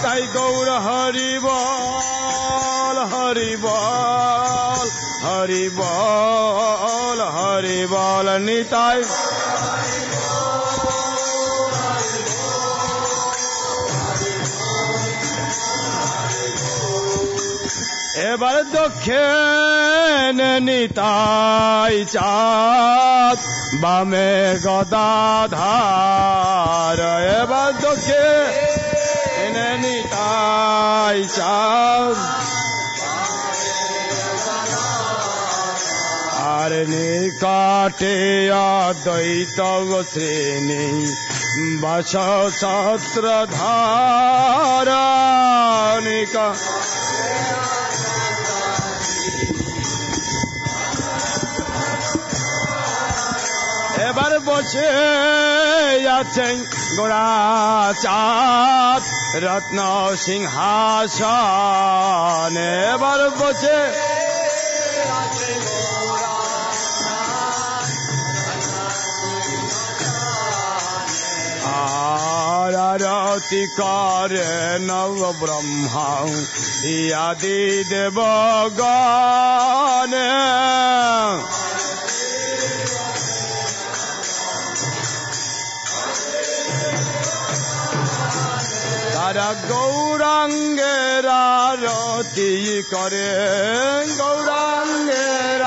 নিতাই গৌর হরি বল হরি বল হরি বল হরি বল নিতাই এবার দক্ষিণ নিতাই চাঁদ বামে গদাধার এবার দক্ষিণ নিতাই চাঁদ আর নিকটে অদ্বৈত শ্রেণী বাস ছত্রধার এবার বসে আছেন গোড়াচাঁদ রত্ন সিংহাসন এবার বসে আরতি করে নব ব্রহ্মা আদি দেবগণ তারা গৌরাঙ্গের আরতি করে গৌরাঙ্গের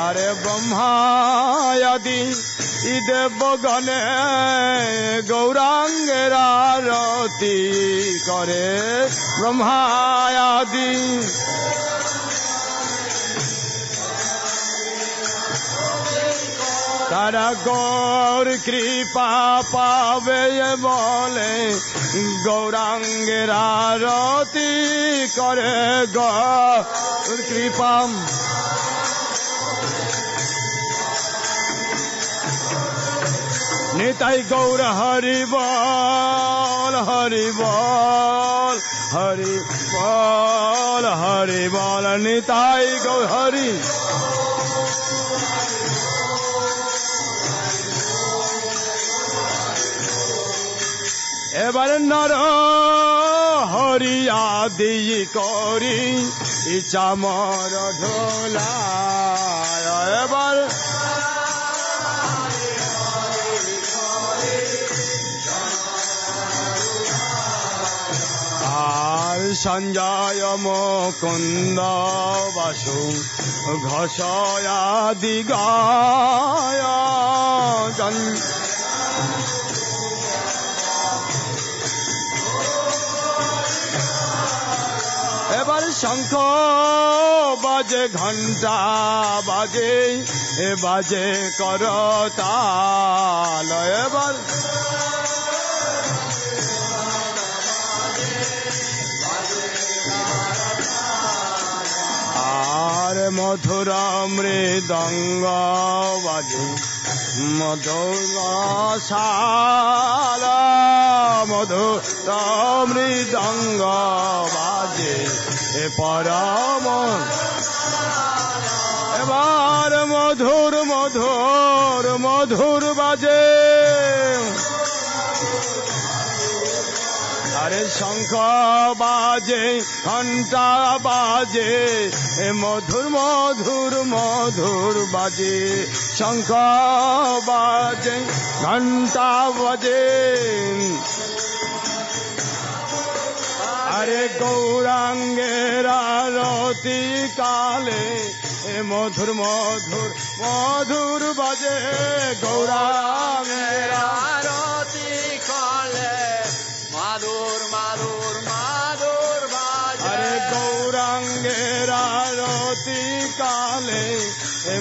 আরে ব্রহ্মায়াদি দেবগণে গৌরাঙ্গের আরতি করে ব্রহ্মায়াদি তারা গৌর কৃপা পাবে বলে গৌরাঙ্গের আরতি করে গৌর কৃপা নিতাই গৌর হরি বল হরি বল হরি বল হরি বল নিতাই গৌর হরি এবারে নর হরি আদি করি চামর ঢোলা এবার আর সঞ্জয় মুকুন্দ বাসু ঘোষয়াদি গায় এবার শঙ্খ বাজে ঘন্টা বাজে বাজে করতাল এবার আর মধুর মৃদঙ্গ বাজে মধুর শাল মধুর মৃদঙ্গ বাজে পরম এবার মধুর মধুর মধুর বাজে আরে শঙ্খ বাজে ঘন্টা বাজে মধুর মধুর মধুর বাজে শঙ্খ বাজে ঘন্টা বাজে আরে গৌরাঙ্গের আরতি কালে মধুর মধুর মধুর বাজে গৌরাঙ্গের আরতি কালে মাধুর মাধুর মাধুর বাজে আরে গৌরাঙ্গের আরতি কালে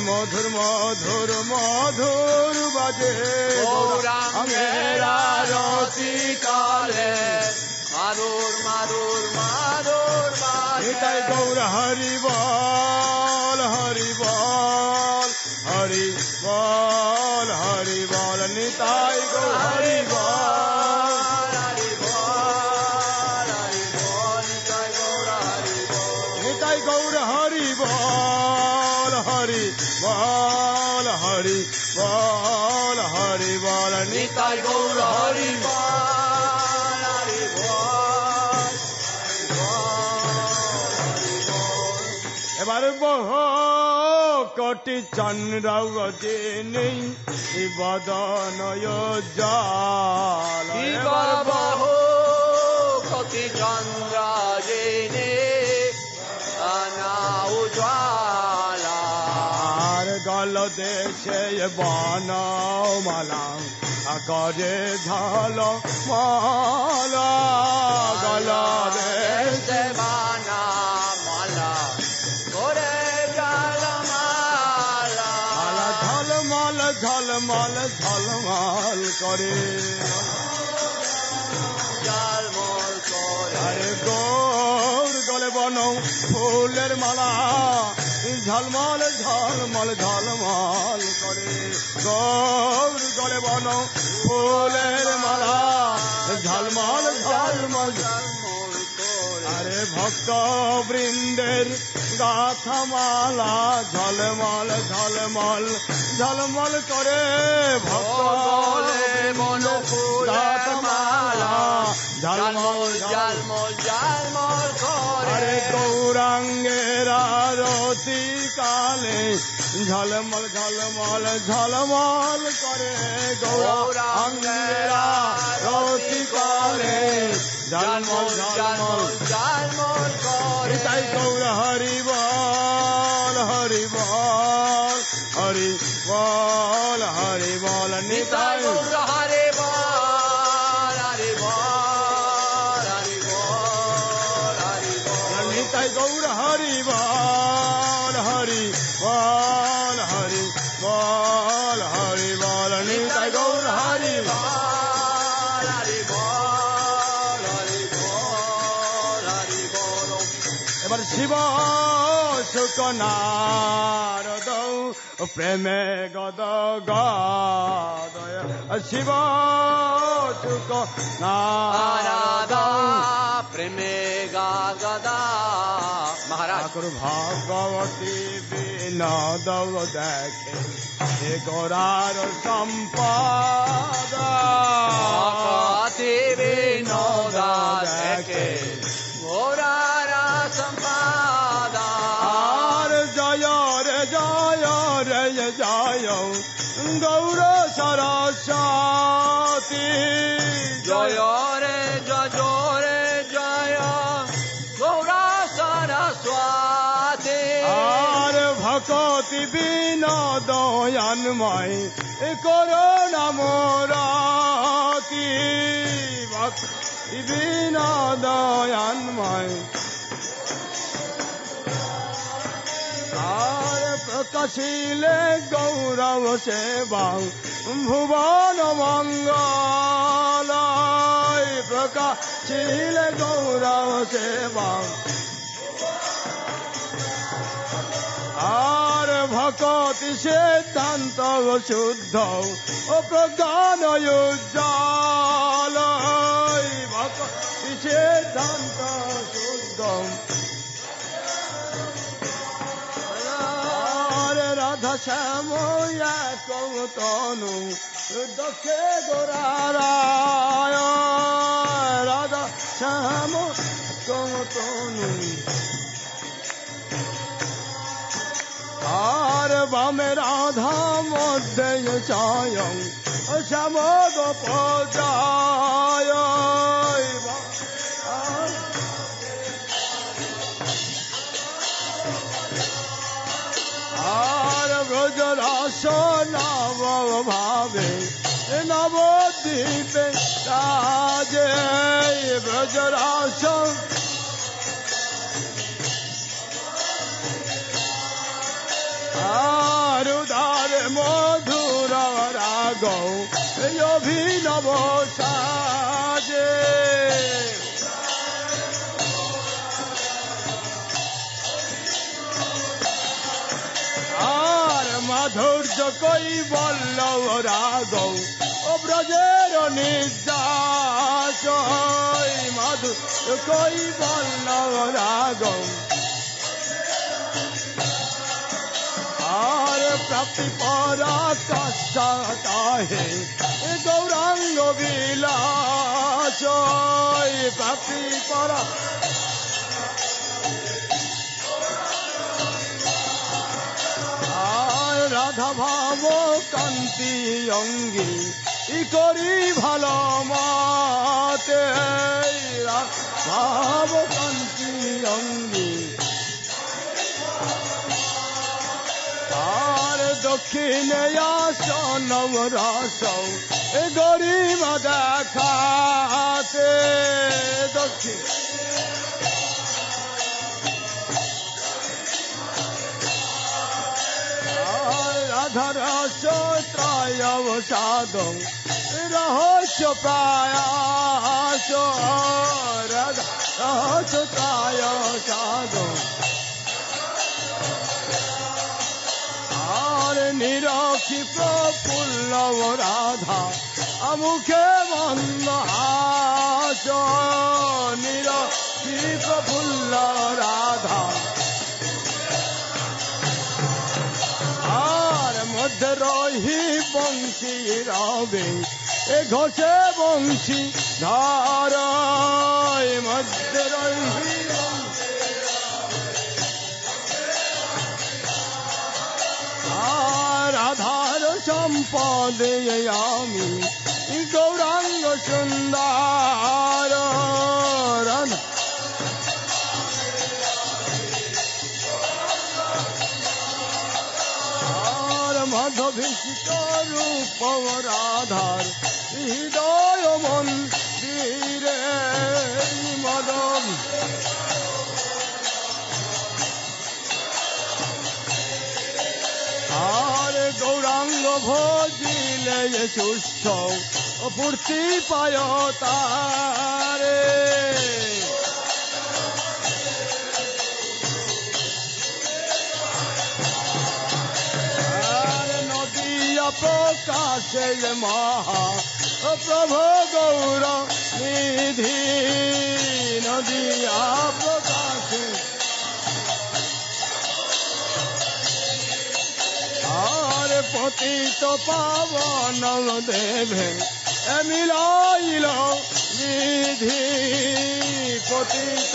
মধুর মধুর মধুর বাজে গৌরাঙ্গের আরতি কালে মাধুর মাধুর মাধুর বাজে গৌর হরি বল হরি বল হরি বল হরি বল নিতাই গৌর হরি বল হরি বল হরি বল নিতাই গৌর হরি বল হরি বল হরি বল হরি বল নিতাই গৌর হরি বল বহু কোটি চন্দ্র নেই বদনয় জল বহু কোটি চন্দ্র জেনে উজ্জ্বলা আর গল দেশে বনমালা করে ঝল মালা গল দেশে বানা মালা করে জলমালা ঝলমল ঝলমল ঝলমল করে জলমল করে আরে গৌর গলে বন ফুলের মালা ঝলমল ঝলমল ঝলমল করে গৌর গলে বন ফুলের মালা ঝলমল ঝলমল জলমল করে আরে ভক্ত বৃন্দের গাথামালা ঝলমল ঝলমল ঝলমল করে ভক্ত গলে বন ফুলের মালা ঝলমল জলমল জলমল করে আরে গৌরাঙ্গের আরতি কালে ঝলমল ঝলমল ঝলমল করে গৌরাঙ্গের আরতি কালে ঝলমল ঝলমল জলমল করে তাই গৌর হরি বল হরি বল হরি বল হরি বল নিতাই গৌর হরে বল হরে বল হরে বল হরে বল নিতাই গৌর হরি বল হরি বল হরি বল হরি বল নিতাই গৌর হরি বল হরে বল হরে বল হরে বল এবার শিব সুখ নারদ প্রেমে গদ গদয় শিব সুখ নারদ প্রেমে গাগদা মহারাজ ঠাকুর ভগবতী বিনোদ দেখে হে গোরার সম্পদ ভগবতী বিনোদ দেখে গোরারা সম্পাদা আর জয় রে জয় রে জয় গৌর সরস্বতী জয় রে জয় গৌরা সরস্বতী আর ভকতি বিনোদয়ান্ময় করুণা মোরাতি ভক্তি বিনোদয়ান্ময় আর প্রকাশিলে গৌরব সেবা ভুবন মঙ্গল প্রকাশিলে গৌরব সেবা আর ভকতি সিদ্ধান্ত শুদ্ধ ও প্রজ্ঞান উজ্জ্বল ভকতি সিদ্ধান্ত শুদ্ধ আর রাধা শ্যাম কৌতনু দক্ষে গোরারায় রাধা শ্যাম কৌতনু আর বামে রাধা মধ্যে স্বয়ং শ্যাম গোপজায় আর ব্রজ রাস নব ভাবে নবদ্বীপে রাজে ব্রজ রাস আর উদার মধুর রাগ অভিনব সাজে আর মাধুর্য কই বল্লভ রাগ ও ব্রজের নির্যাস মাধুর্য কই বল্লভ রাগ আর প্রাপ্তি পরাকাশে গৌরাঙ্গ বিলাস প্রাপ্তি পরা রাধা ভাব কান্তি অঙ্গী করি ভালো মতে ভাব কান্তি অঙ্গী আর দক্ষিণে আসন রস গরিমা দেখাতে দক্ষিণ রাধারস ত্রয় সাধন রহস্য প্রায়াস রহস্য ত্রয় সাধন আর নিরক্ষী প্রফুল্ল রাধা মুখে মন্দ হাস নিরক্ষী প্রফুল্ল রাধা মধ্যে রহি বংশী রবে ঘষে বংশী ধার মধ্যে রহি রাধার সম্পদে আমি গৌরাঙ্গ সুন্দর রাধা মাধবীষ্ট রূপ রাধার হৃদয় মন্দিরে মাধব আর গৌরাঙ্গ ভজিলে সুস্থ পূর্তি পায় তারে প্রকাশে মহা প্রভু গৌর নিধি নদিয়া প্রকাশে আর পতিত পাবন দেবে মিলাইল বিধি পতিত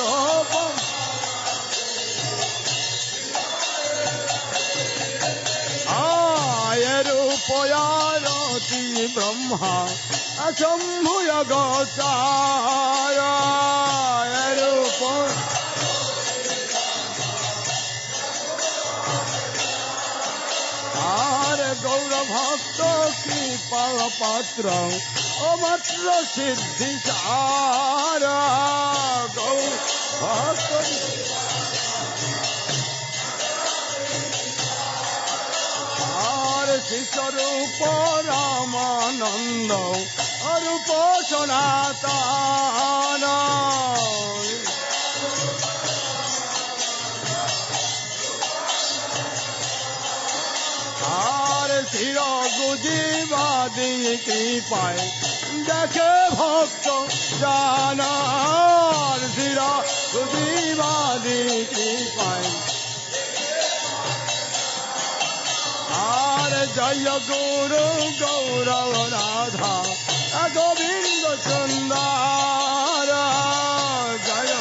রূপয়ারতি ব্রহ্মা শম্ভুয় গোচার রূপ আর গৌর ভক্ত কৃপা পাত্র ও মাত্র সিদ্ধি সার গৌর ভক্ত শিশরূপ রামানন্দ রূপ সনাতন আর শির গুজিবাদী কৃপায় দেখে ভক্ত জানার শির গুজিবাদী কৃপায় জয় গুরু গৌরব রাধা গোবিন্দ সুন্দর জয়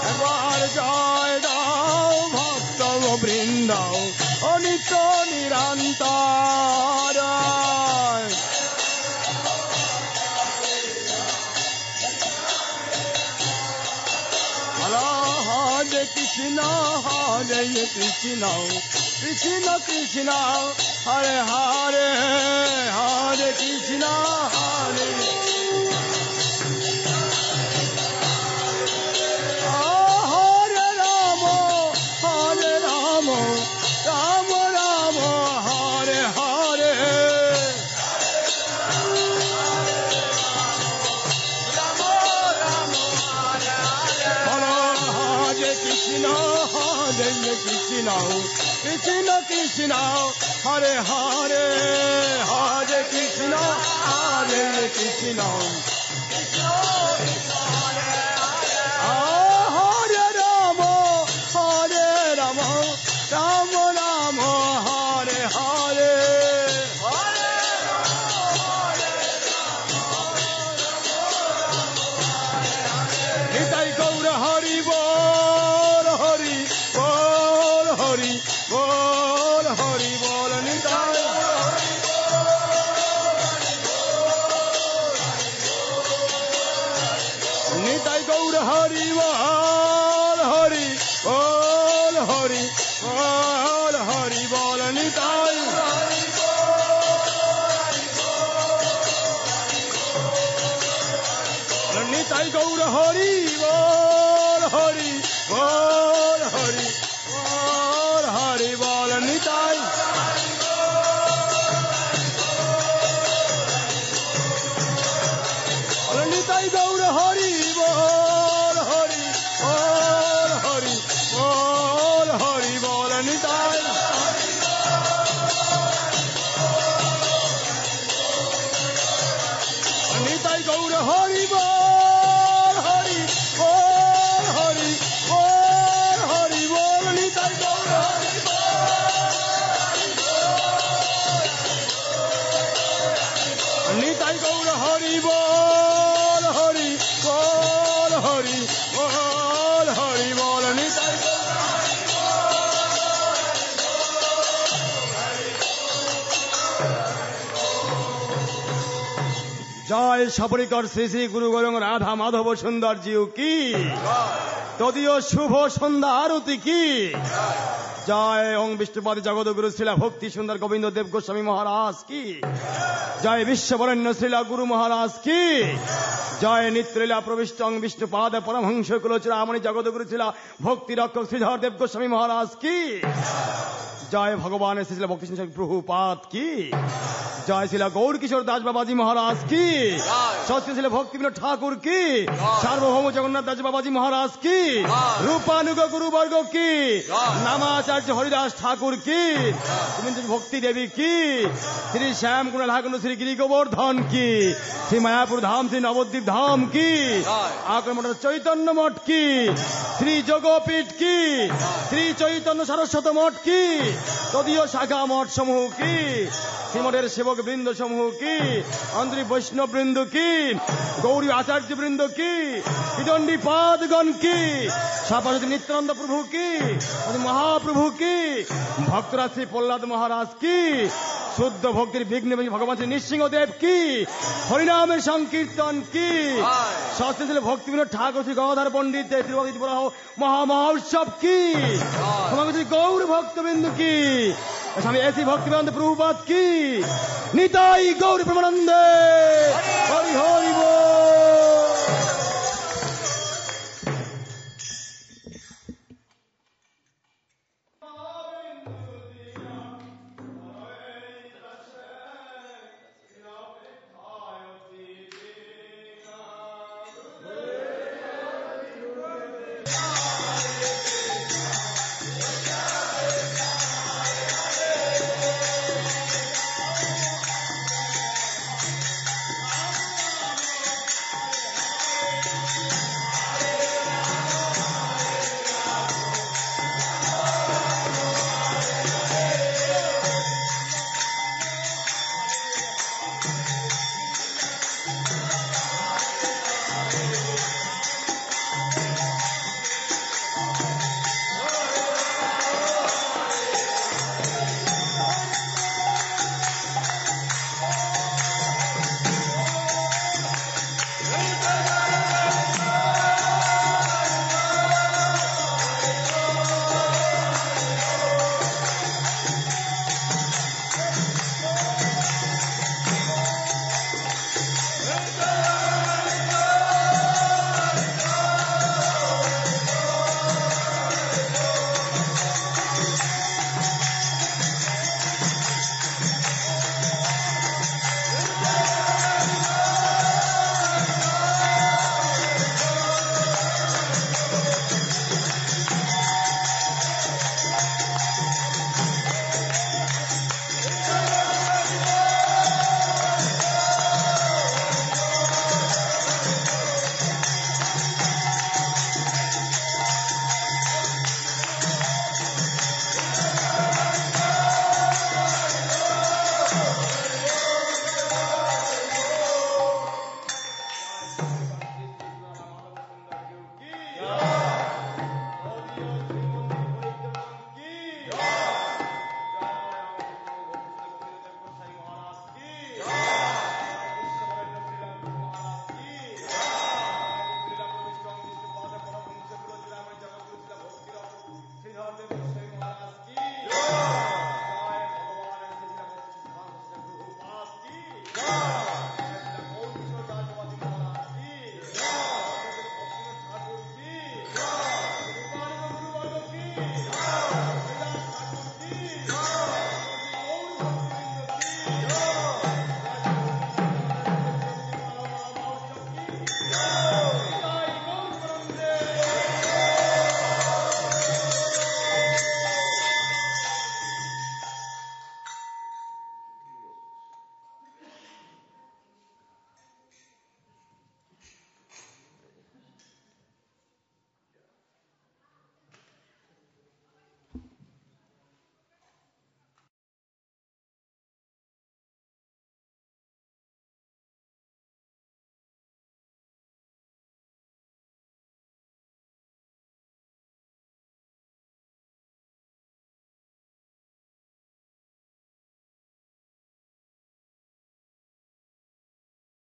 একবার জয় দাও ভক্ত বৃন্দ অনিত নিরন্তর কৃষ্ণ হরে কৃষ্ণ কৃষ্ণ কৃষ্ণ হরে হরে হরে কৃষ্ণ হরে হরে রাম রাম রাম হরে হরে কৃষ্ণ হরে কৃষ্ণ কৃষ্ণ কৃষ্ণ হরে হরে হরে কৃষ্ণ হরে কৃষ্ণ হরে রাম রাম রাম হরে হরে নিতাই গৌর হরি বল হরি বল হরি বল হরি বল হরি বল নিতাই নিতাই গৌর হরি বল হরি বল হরি বল হরি বল নিতাই নিতাই গৌর হরি বল হরি বল হরি বল হরি বল নিতাই গৌর হরি নিতাই গৌর হরি বল হরি বল হরি বল হরি বল নিতাই জয় সপরিকর শ্রী শ্রী গুরু গৌরঙ্গ রাধা মাধব সুন্দর জিউ কি তদীয় শুভ সন্ধ্যা আরতি কি জয় ওং বিষ্ণুপদ জগৎগুরু শ্রীলা ভক্তি সুন্দর গোবিন্দ দেব গোস্বামী মহারাজ কি জয় বিশ্ববরেণ্য শ্রীলা গুরু মহারাজ কি জয় নিত্যলীলা প্রবিষ্ট অং বিষ্ণুপাদ পরমহংস কুলচূড়ামণি জগৎগুরু শ্রীলা ভক্তি রক্ষক শ্রীধর দেব গোস্বামী মহারাজ কি জয় ভগবান শ্রীলা ভক্তি প্রভুপাদ কি জয় শিলা গৌর কিশোর দাস বাবাজি মহারাজ কি সত্যশীল ভক্তি বিনোদ ঠাকুর কি সার্বভৌম জগন্নাথ দাস বাবাজি মহারাজ কি রূপানুগ গুরুবর্গ কি নামাচার্য হরিদাস ঠাকুর কি ভক্তি দেবী কি শ্রী শ্যাম কুণাল হাকুন্দ শ্রী গিরি গোবর্ধন কি শ্রী মায়াপুর ধাম শ্রী নবদ্বীপ ধাম কি আক্রমণ চৈতন্য মঠ কি শ্রী যোগপীঠ কি শ্রী চৈতন্য সারস্বত মঠ কি তদীয় শাখা মঠ সমূহ কি শ্রীমঠের সেবক বৃন্দ সমূহ কি আন্তরিক বৈষ্ণব বৃন্দ কি গৌরী আচার্য বৃন্দ কি বিদণ্ডী পাদগণ কি সাপাসতী নিত্যানন্দ প্রভু কি মহাপ্রভু কি ভক্তরাজ শ্রী প্রহ্লাদ মহারাজ কি শুদ্ধ ভক্তির বিঘ্ন ভগবান শ্রী নৃসিংহদেব কি হরিনামের সংকীর্তন কি সত্যশীল ভক্তি বিনোদ ঠাকুর শ্রী গঙ্গাধর পণ্ডিত শ্রী মহামহোৎসব কি শ্রী গৌর ভক্তবৃন্দ কি স্বামী এসি ভক্তিবেদান্ত প্রভুপাদ কি নিতাই গৌর প্রেমানন্দে হরি হরি